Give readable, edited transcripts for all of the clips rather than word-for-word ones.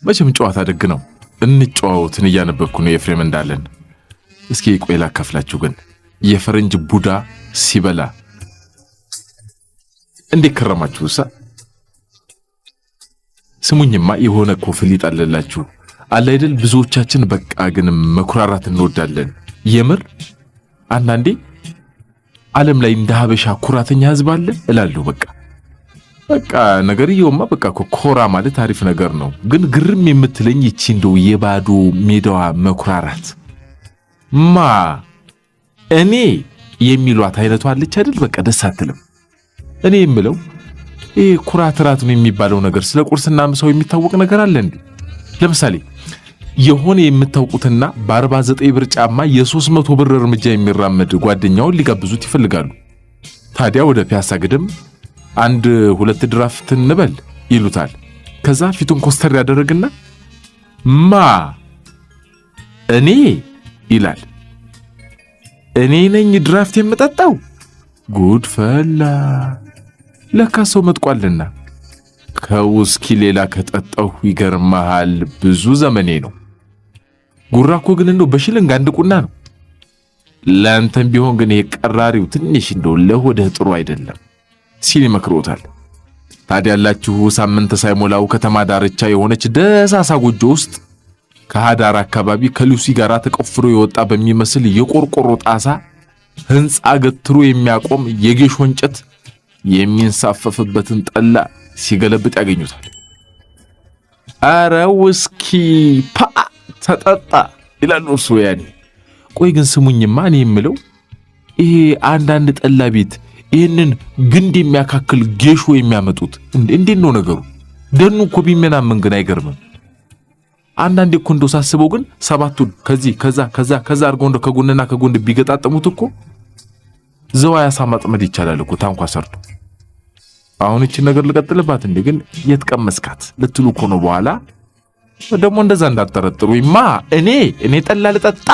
መቼም ጨዋታ ደግ ነው። እንጨዋወትን እያነበብኩ ነው ኤፍሬም እንዳለን። እስኪ ቆይ ላካፍላችሁ ግን የፈረንጅ ቡዳ ሲበላ እንዴት ከረማችሁሳ? ስሙኝማ የሆነ ኮፍል ይጣለላችሁ አለ አይደል? ብዙዎቻችን በቃ ግን መኩራራት እንወዳለን። የምር አንዳንዴ ዓለም ላይ እንደ ሀበሻ ኩራተኛ ህዝብ አለ እላለሁ። በቃ ነገርየውማ በቃ ኮራ ማለት አሪፍ ነገር ነው። ግን ግርም የምትለኝ እቺ እንደው የባዶ ሜዳዋ መኩራራት እኔ የሚሏት አይነቷ አለች አይደል? በቃ ደስ አትልም። እኔ የምለው ኩራትራት ነው የሚባለው ነገር ስለ ቁርስና ምሳው የሚታወቅ ነገር አለ እንዴ? ለምሳሌ የሆነ የምታውቁትና በ49 ብር ጫማ የ300 ብር እርምጃ የሚራመድ ጓደኛውን ሊጋብዙት ይፈልጋሉ። ታዲያ ወደ ፒያሳ ግድም 1-2 ድራፍት እንበል ይሉታል። ከዛ ፊቱን ኮስተር ያደረግና እኔ ይላል። እኔ ነኝ ድራፍት የምጠጣው? ጉድ ፈላ። ለካ ሰው መጥቋልና ከውስኪ ሌላ ከጠጣሁ ይገርማል ብዙ ዘመኔ ነው። ጉራኮ ግን እንደው በሽልንግ አንድ ቁና ነው። ለአንተም ቢሆን ግን የቀራሪው ትንሽ እንደው ለሆድህ ጥሩ አይደለም ሲል ይመክሮታል። ታዲያ ያላችሁ ሳምንት ሳይሞላው ከተማ ዳርቻ የሆነች ደሳሳ ጎጆ ውስጥ ከሃዳር አካባቢ ከሉሲ ጋር ተቆፍሮ የወጣ በሚመስል የቆርቆሮ ጣሳ ህንጻ ገትሮ የሚያቆም የጌሾ እንጨት የሚንሳፈፍበትን ጠላ ሲገለብጥ ያገኙታል። አረ ውስኪ ተጠጣ ይላሉ እርሱ። ያኔ ቆይ ግን ስሙኝማ፣ እኔ የምለው ይሄ አንዳንድ ጠላ ቤት ይህንን ግንድ የሚያካክል ጌሾ የሚያመጡት እንዴት ነው ነገሩ? ደኑ እኮ ቢመናመን ግን አይገርምም። አንዳንዴ እኮ እንደው ሳስበው ግን ሰባቱን ከዚህ ከዛ አድርገው እንደው ከጎንና ከጎን ቢገጣጠሙት እኮ ዘዋይ አሳ ማጥመድ ይቻላል እኮ ታንኳ ሰርቶ። አሁን እቺ ነገር ልቀጥልባት እንዴ? ግን የትቀመስካት ልትሉ እኮ ነው በኋላ ደግሞ እንደዛ እንዳትጠረጥሩኝማ። እኔ ጠላ ልጠጣ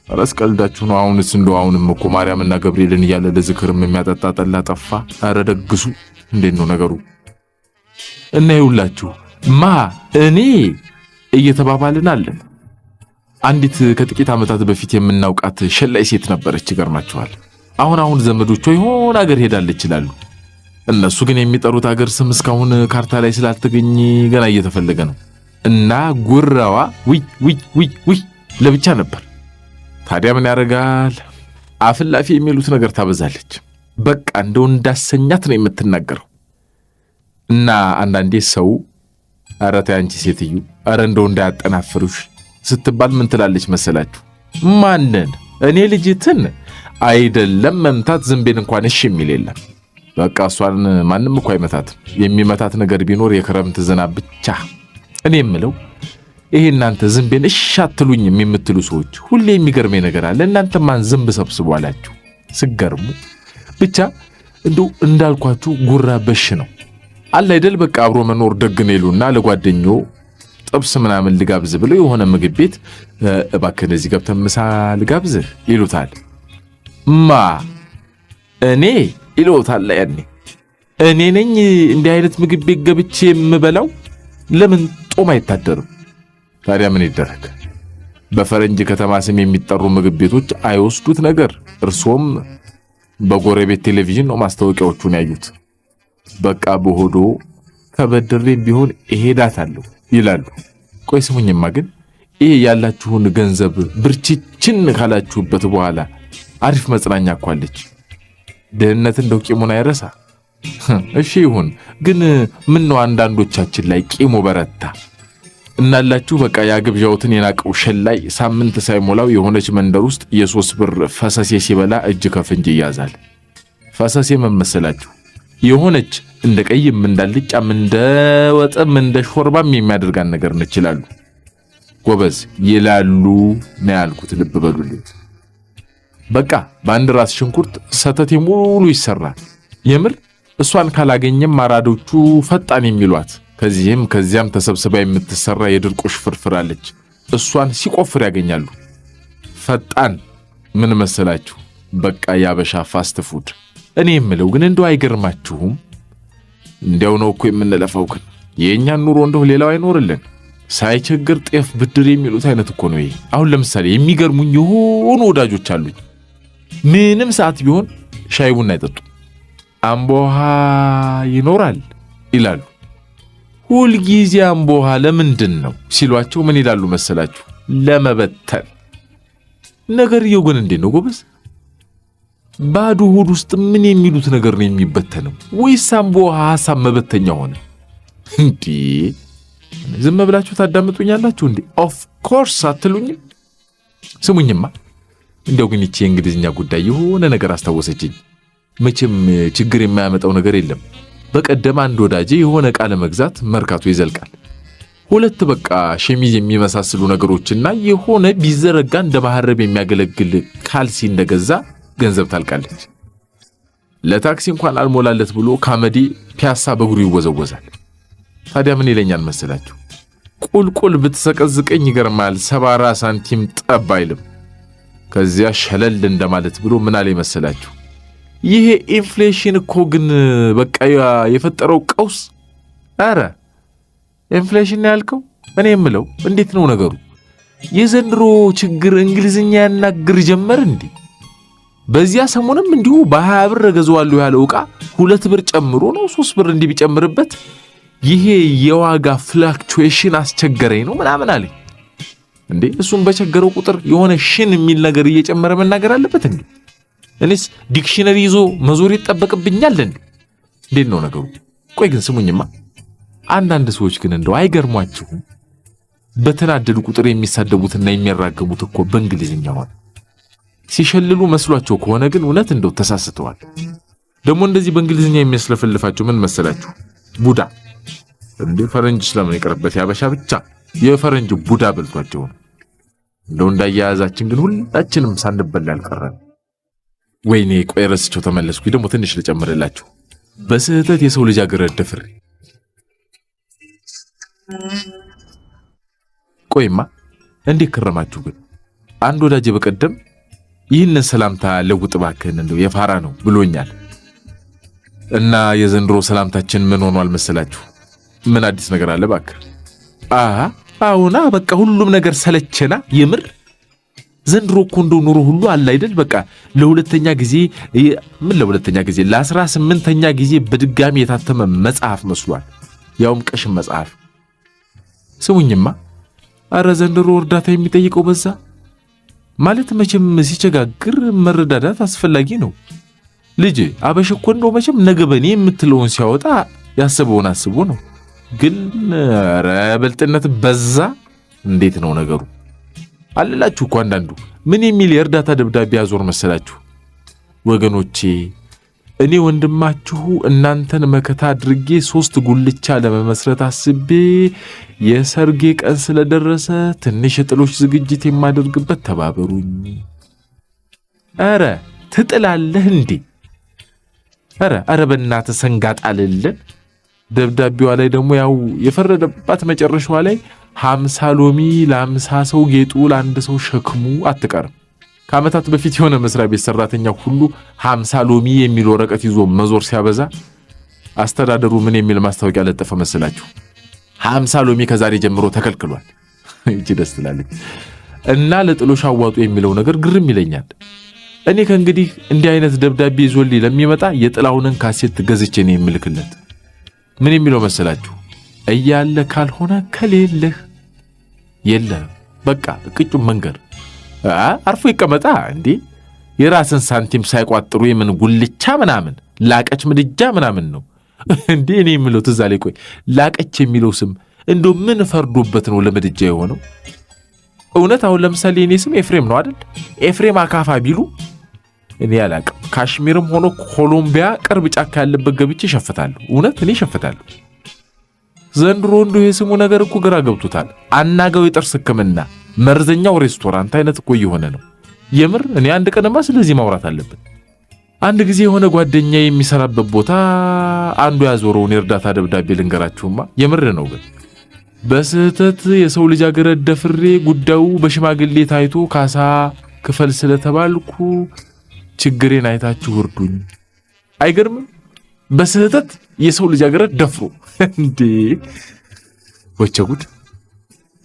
አላስቀልዳችሁ ነው። አሁንስ እንደው አሁንም እኮ ማርያምና ገብርኤልን እያለ ለዝክርም የሚያጠጣ ጠላ ጠፋ። አረ ደግሱ። እንዴት ነው ነገሩ? እና ይውላችሁ እኔ እየተባባልን አለን። አንዲት ከጥቂት ዓመታት በፊት የምናውቃት ሸላይ ሴት ነበረች። ይገርማችኋል። አሁን ዘመዶቿ የሆነ ሀገር ሄዳለች ይላሉ። እነሱ ግን የሚጠሩት ሀገር ስም እስካሁን ካርታ ላይ ስላልተገኘ ገና እየተፈለገ ነው። እና ጉራዋ ውይ ለብቻ ነበር። ታዲያ ምን ያደርጋል፣ አፍላፊ የሚሉት ነገር ታበዛለች። በቃ እንደው እንዳሰኛት ነው የምትናገረው። እና አንዳንዴ ሰው አረ ተይ አንቺ ሴትዮ፣ አረ እንደው እንዳያጠናፍሩሽ ስትባል ምን ትላለች መሰላችሁ? ማንን? እኔ ልጅትን አይደለም መምታት ዝንቤን እንኳን እሺ የሚል የለም። በቃ እሷን ማንም እኮ አይመታትም። የሚመታት ነገር ቢኖር የክረምት ዝናብ ብቻ። እኔ የምለው ይሄ እናንተ ዝንቤን እሺ አትሉኝም የምትሉ ሰዎች ሁሌ የሚገርመኝ ነገር አለ። እናንተ ማን ዝንብ ሰብስቦ አላችሁ? ስገርሙ ብቻ እንደው እንዳልኳችሁ ጉራ በሽ ነው አለ አይደል? በቃ አብሮ መኖር ደግ ነው ይሉና ለጓደኛው ጥብስ ምናምን ልጋብዝ ብለው የሆነ ምግብ ቤት እባክህ እዚህ ገብተን ምሳ ልጋብዝህ ይሉታል። እኔ ይሉታል። ያኔ እኔ ነኝ እንዲህ አይነት ምግብ ቤት ገብቼ የምበላው? ለምን ጦም አይታደርም? ታዲያ ምን ይደረግ? በፈረንጅ ከተማ ስም የሚጠሩ ምግብ ቤቶች አይወስዱት ነገር። እርሶም በጎረቤት ቴሌቪዥን ነው ማስታወቂያዎቹን ያዩት። በቃ በሆዶ ከበድሬም ቢሆን እሄዳታለሁ ይላሉ። ቆይ ስሙኝማ፣ ግን ይሄ ያላችሁን ገንዘብ ብርችችን ካላችሁበት በኋላ አሪፍ መጽናኛ እኮ አለች። ድህነት እንደው ቂሙን አይረሳ። እሺ ይሁን፣ ግን ምን ነው አንዳንዶቻችን ላይ ቂሙ በረታ እናላችሁ። በቃ ያግብዣውትን የናቀው ሸላይ ሳምንት ሳይሞላው የሆነች መንደር ውስጥ የ3 ብር ፈሰሴ ሲበላ እጅ ከፍንጅ ይያዛል። ፈሰሴ መመሰላችሁ የሆነች እንደ ቀይም እንዳልጫም እንደ ወጥም እንደ ሾርባም የሚያደርጋን ነገር ነች ይላሉ። ጎበዝ ይላሉ ነው ያልኩት፣ ልብ በሉልኝ። በቃ በአንድ ራስ ሽንኩርት ሰተቴ ሙሉ ይሰራል። የምር እሷን ካላገኘም አራዶቹ ፈጣን የሚሏት ከዚህም ከዚያም ተሰብስባ የምትሰራ የድርቆሽ ፍርፍር አለች። እሷን ሲቆፍር ያገኛሉ። ፈጣን ምን መሰላችሁ? በቃ ያበሻ ፋስት ፉድ። እኔ የምለው ግን እንደው አይገርማችሁም? እንዲያው ነው እኮ የምንለፈው። ግን የኛን ኑሮ እንደው ሌላው አይኖርልን ሳይቸግር ጤፍ ብድር የሚሉት አይነት እኮ ነው ይሄ። አሁን ለምሳሌ የሚገርሙኝ የሆኑ ወዳጆች አሉኝ። ምንም ሰዓት ቢሆን ሻይ ቡና አይጠጡ፣ አምቦሃ ይኖራል ይላሉ። ሁልጊዜ አምቦሃ ለምንድን ነው ሲሏቸው ምን ይላሉ መሰላችሁ? ለመበተን። ነገርየው ግን እንዴት ነው ጎበዝ? ባዶ ሆድ ውስጥ ምን የሚሉት ነገር ነው የሚበተነው? ወይስ አምቦሃ ሐሳብ መበተኛ ሆነ እንዴ? ዝም ብላችሁ ታዳምጡኛላችሁ እንዴ? ኦፍ ኮርስ አትሉኝም? ስሙኝማ፣ እንደው ግን ይቺ የእንግሊዝኛ ጉዳይ የሆነ ነገር አስታወሰችኝ። መቼም ችግር የማያመጣው ነገር የለም። በቀደም አንድ ወዳጄ የሆነ ዕቃ ለመግዛት መርካቶ ይዘልቃል። ሁለት በቃ ሸሚዝ የሚመሳሰሉ ነገሮችና የሆነ ቢዘረጋ እንደ ማህረብ የሚያገለግል ካልሲ እንደገዛ ገንዘብ ታልቃለች። ለታክሲ እንኳን አልሞላለት ብሎ ካመዲ ፒያሳ በእግሩ ይወዘወዛል። ታዲያ ምን ይለኛል መሰላችሁ? ቁልቁል ብትሰቀዝቀኝ ይገርማል 70 ሳንቲም ጠብ አይልም። ከዚያ ሸለል እንደማለት ብሎ ምን አለ መሰላችሁ? ይሄ ኢንፍሌሽን እኮ ግን በቃ የፈጠረው ቀውስ። አረ ኢንፍሌሽን ያልከው እኔ የምለው እንዴት ነው ነገሩ? የዘንድሮ ችግር እንግሊዝኛ ያናግር ጀመር እንዴ? በዚያ ሰሞንም እንዲሁ በ20 ብር ገዘዋለሁ ያለው ዕቃ 2 ብር ጨምሮ ነው 3 ብር እንዲህ ቢጨምርበት ይሄ የዋጋ ፍላክቹዌሽን አስቸገረኝ ነው ምናምን አለኝ። እንዴ እሱን በቸገረው ቁጥር የሆነ ሽን የሚል ነገር እየጨመረ መናገር አለበት እንዴ? እኔስ ዲክሽነሪ ይዞ መዞር ይጠበቅብኛል እንዴ? እንዴት ነው ነገሩ? ቆይ ግን ስሙኝማ፣ አንዳንድ ሰዎች ግን እንደው አይገርሟችሁም? በተናደዱ ቁጥር የሚሳደቡትና የሚያራገሙት እኮ በእንግሊዝኛ ሆነ። ሲሸልሉ መስሏቸው ከሆነ ግን እውነት እንደው ተሳስተዋል። ደግሞ እንደዚህ በእንግሊዝኛ የሚያስለፈልፋቸው ምን መሰላችሁ? ቡዳ። እንዴ ፈረንጅ ስለምን ይቀርበት ያበሻ ብቻ የፈረንጅ ቡዳ በልቷቸው ነው። እንደው እንዳያያዛችን ግን ሁላችንም ሳንበላ አልቀረን። ወይኔ ቆይ ረስቸው ተመለስኩኝ። ደግሞ ትንሽ ልጨምርላችሁ። በስህተት የሰው ልጅ አገረደፍር። ቆይማ እንዴት ከረማችሁ ግን? አንድ ወዳጄ በቀደም ይህንን ሰላምታ ለውጥ ባክህን እንደው የፋራ ነው ብሎኛል። እና የዘንድሮ ሰላምታችን ምን ሆኗል መሰላችሁ? ምን አዲስ ነገር አለ ባክህ? አሁና በቃ ሁሉም ነገር ሰለቸና የምር ዘንድሮ እኮ እንደው ኑሮ ሁሉ አለ አይደል? በቃ ለሁለተኛ ጊዜ ለ18ኛ ጊዜ በድጋሚ የታተመ መጽሐፍ መስሏል። ያውም ቀሽም መጽሐፍ። ስሙኝማ፣ አረ ዘንድሮ እርዳታ የሚጠይቀው በዛ ማለት መቼም ሲቸጋግር መረዳዳት አስፈላጊ ነው። ልጅ አበሽ እኮ እንደው መቼም ነገ በኔ የምትለውን ሲያወጣ ያሰበውን አስቦ ነው። ግን አረ በልጥነት በዛ። እንዴት ነው ነገሩ? አለላችሁ እኮ አንዳንዱ ምን የሚል የእርዳታ ደብዳቤ ያዞር መሰላችሁ? ወገኖቼ እኔ ወንድማችሁ እናንተን መከታ አድርጌ 3 ጉልቻ ለመመስረት አስቤ የሰርጌ ቀን ስለደረሰ ትንሽ የጥሎች ዝግጅት የማደርግበት ተባበሩኝ። አረ ትጥላለህ እንዴ? አረ በእናትህ ሰንጋጣልልን። ደብዳቤዋ ላይ ደግሞ ያው የፈረደባት መጨረሻዋ ላይ 50 ሎሚ ለ50 ሰው ጌጡ ለአንድ ሰው ሸክሙ አትቀርም። ከዓመታት በፊት የሆነ መስሪያ ቤት ሰራተኛ ሁሉ 50 ሎሚ የሚል ወረቀት ይዞ መዞር ሲያበዛ አስተዳደሩ ምን የሚል ማስታወቂያ ለጠፈ መሰላችሁ? 50 ሎሚ ከዛሬ ጀምሮ ተከልክሏል። እቺ ደስ ትላለች። እና ለጥሎሽ አዋጡ የሚለው ነገር ግርም ይለኛል። እኔ ከእንግዲህ እንዲህ አይነት ደብዳቤ ይዞልኝ ለሚመጣ የጥላሁንን ካሴት ገዝቼ ነው የምልክለት። ምን የሚለው መሰላችሁ? እያለ ካልሆነ ከሌለህ የለም። በቃ እቅጩን መንገር አርፎ ይቀመጣ እንዴ። የራስን ሳንቲም ሳይቋጥሩ የምን ጉልቻ ምናምን ላቀች ምድጃ ምናምን ነው እንዴ? እኔ የምለው ትዝ አለኝ። ቆይ ላቀች የሚለው ስም እንደው ምን ፈርዶበት ነው ለምድጃ የሆነው? እውነት አሁን ለምሳሌ እኔ ስም ኤፍሬም ነው አይደል? ኤፍሬም አካፋ ቢሉ እኔ አላቅም። ካሽሚርም ሆኖ ኮሎምቢያ ቅርብ ጫካ ያለበት ገብቼ ሸፍታለሁ። እውነት እኔ ሸፍታለሁ። ዘንድሮ እንደው የስሙ ነገር እኮ ግራ ገብቶታል። አናጋው የጥርስ ሕክምና መርዘኛው ሬስቶራንት አይነት እኮ እየሆነ ነው። የምር እኔ አንድ ቀንማ ስለዚህ ማውራት አለብን። አንድ ጊዜ የሆነ ጓደኛ የሚሰራበት ቦታ አንዱ ያዞረውን የእርዳታ ደብዳቤ ልንገራችሁማ። የምር ነው ግን በስህተት የሰው ልጅ አገረድ ደፍሬ ጉዳዩ በሽማግሌ ታይቶ ካሳ ክፈል ስለተባልኩ ችግሬን አይታችሁ እርዱኝ። አይገርምም? በስህተት የሰው ልጅ አገረድ ደፍሮ እንዴ ወቸ ጉድ!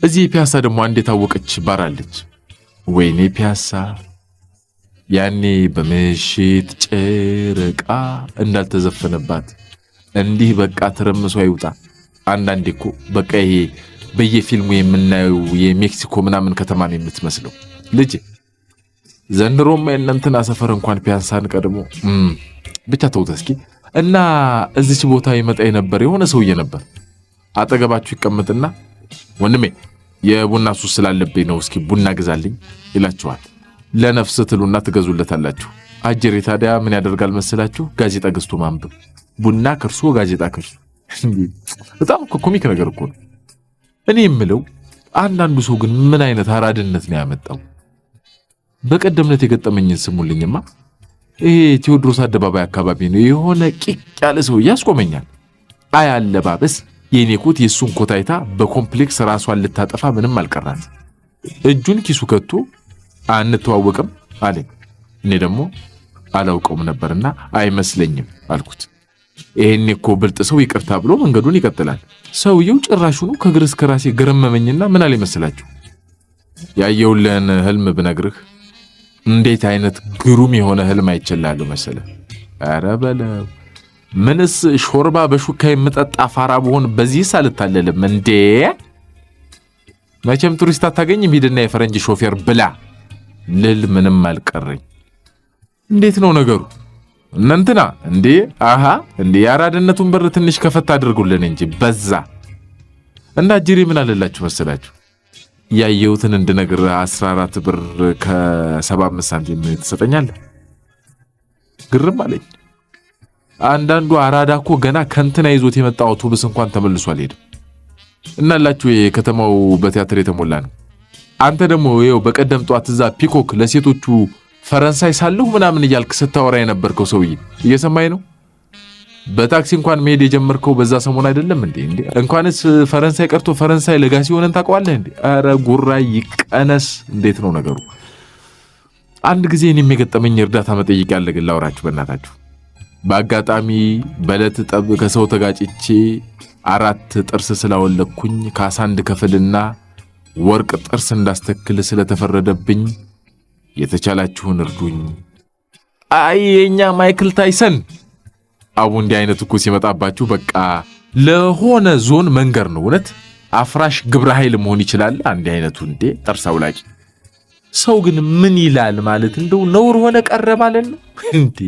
እዚህ ፒያሳ ደግሞ አንድ የታወቀች ባር አለች። ወይኔ ፒያሳ ያኔ በምሽት ጨረቃ እንዳልተዘፈነባት እንዲህ በቃ ተረምሶ አይውጣ። አንዳንዴ እኮ በቃ ይሄ በየፊልሙ የምናየው የሜክሲኮ ምናምን ከተማ ነው የምትመስለው። ልጅ ዘንድሮማ የእናንተና ሰፈር እንኳን ፒያሳን ቀድሞ ብቻ ተውት እስኪ። እና እዚች ቦታ ይመጣ የነበር የሆነ ሰውዬ ነበር። አጠገባችሁ ይቀመጥና ወንድሜ የቡና ሱስ ስላለብኝ ነው እስኪ ቡና ግዛልኝ ይላችኋል። ለነፍስ ትሉና ትገዙለታላችሁ። አጀሬ ታዲያ ምን ያደርጋል መሰላችሁ? ጋዜጣ ገዝቶ ማንበብ። ቡና ከርሶ ጋዜጣ ከርሶ። በጣም ኮሚክ ነገር እኮ ነው። እኔ የምለው አንዳንዱ ሰው ግን ምን አይነት አራድነት ነው ያመጣው? በቀደምነት የገጠመኝን ስሙልኝማ። ይሄ ቴዎድሮስ አደባባይ አካባቢ ነው የሆነ ቂቅ ያለ ሰው ያስቆመኛል። አይ አለባበስ የኔ ኮት የሱን ኮት አይታ በኮምፕሌክስ ራሷን ልታጠፋ ምንም አልቀራት። እጁን ኪሱ ከቶ አንተዋወቅም አለኝ። እኔ ደግሞ አላውቀውም ነበርና አይመስለኝም አልኩት። ይሄኔ እኮ ብልጥ ሰው ይቅርታ ብሎ መንገዱን ይቀጥላል። ሰውየው ጭራሹኑ ከግር እስከ ራሴ ገረመመኝና ምን አለ መሰላችሁ? ያየውልን ህልም ብነግርህ እንዴት አይነት ግሩም የሆነ ህልም አይችላለሁ መሰለ። ኧረ በለው ምንስ ሾርባ በሹካ የምጠጣ ፋራ ብሆን በዚህ ሳልታለልም እንዴ? መቼም ቱሪስት አታገኝም ሂድና የፈረንጅ ሾፌር ብላ ልል ምንም አልቀረኝ። እንዴት ነው ነገሩ እናንተና? እንዴ አሃ እንዴ ያራድነቱን በር ትንሽ ከፈት አድርጉልን እንጂ በዛ። እና አጅሪ ምን አለላችሁ መሰላችሁ? ያየሁትን እንድነግር 14 ብር ከ75 ሳንቲም ትሰጠኛለህ? ግርም አለኝ። አንዳንዱ አራዳ እኮ ገና ከንትና ይዞት የመጣው አውቶቡስ እንኳን ተመልሶ አልሄድም። እናላችሁ የከተማው በቲያትር የተሞላ ነው። አንተ ደግሞ ይኸው በቀደም ጧት እዛ ፒኮክ ለሴቶቹ ፈረንሳይ ሳለሁ ምናምን እያልክ ስታወራ የነበርከው ሰውዬ እየሰማኝ ነው? በታክሲ እንኳን መሄድ የጀመርከው በዛ ሰሞን አይደለም እንዴ? እንኳንስ ፈረንሳይ ቀርቶ ፈረንሳይ ለጋሲ ሆነን ታውቀዋለህ እንዴ? አረ ጉራይ ይቀነስ። እንዴት ነው ነገሩ? አንድ ጊዜ እኔም የገጠመኝ እርዳታ መጠየቅ ያለ ግን ላውራችሁ በእናታችሁ። በአጋጣሚ በዕለት ጠብ ከሰው ተጋጭቼ 4 ጥርስ ስላወለኩኝ ካሳ እንድከፍልና ወርቅ ጥርስ እንዳስተክል ስለተፈረደብኝ የተቻላችሁን እርዱኝ። አይ የኛ ማይክል ታይሰን አቡ እንዲህ አይነት እኮ ሲመጣባችሁ በቃ ለሆነ ዞን መንገር ነው። እውነት አፍራሽ ግብረ ኃይል መሆን ይችላል አንድ አይነቱ። እንዴ ጥርስ አውላቂ ሰው ግን ምን ይላል ማለት እንደው ነውር ሆነ ቀረ ማለት ነው እንዴ?